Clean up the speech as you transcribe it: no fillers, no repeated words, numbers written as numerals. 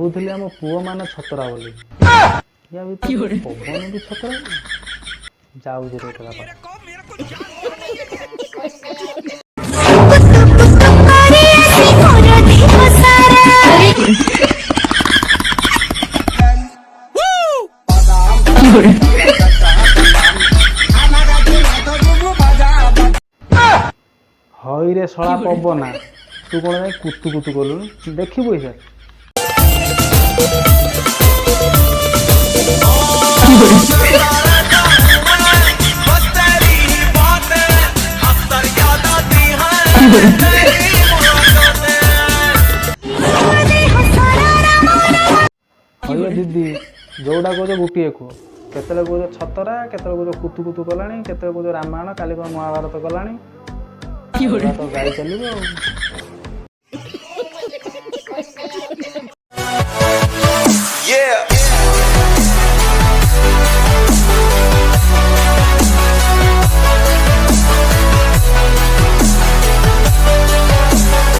भावुली आम पुओ मान छतरा बोली या पवन भी छतरा जाऊ हई रे शला पवना तू कौन जाए कुतु कुतु कलु देखी पैसा दीदी जोड़ा कौच गोटे को केतले कौच छतरा केतले कौच कुतु कुतु कलानी केतले कौच रामायण काली महाभारत कलानी तो गाई चलो।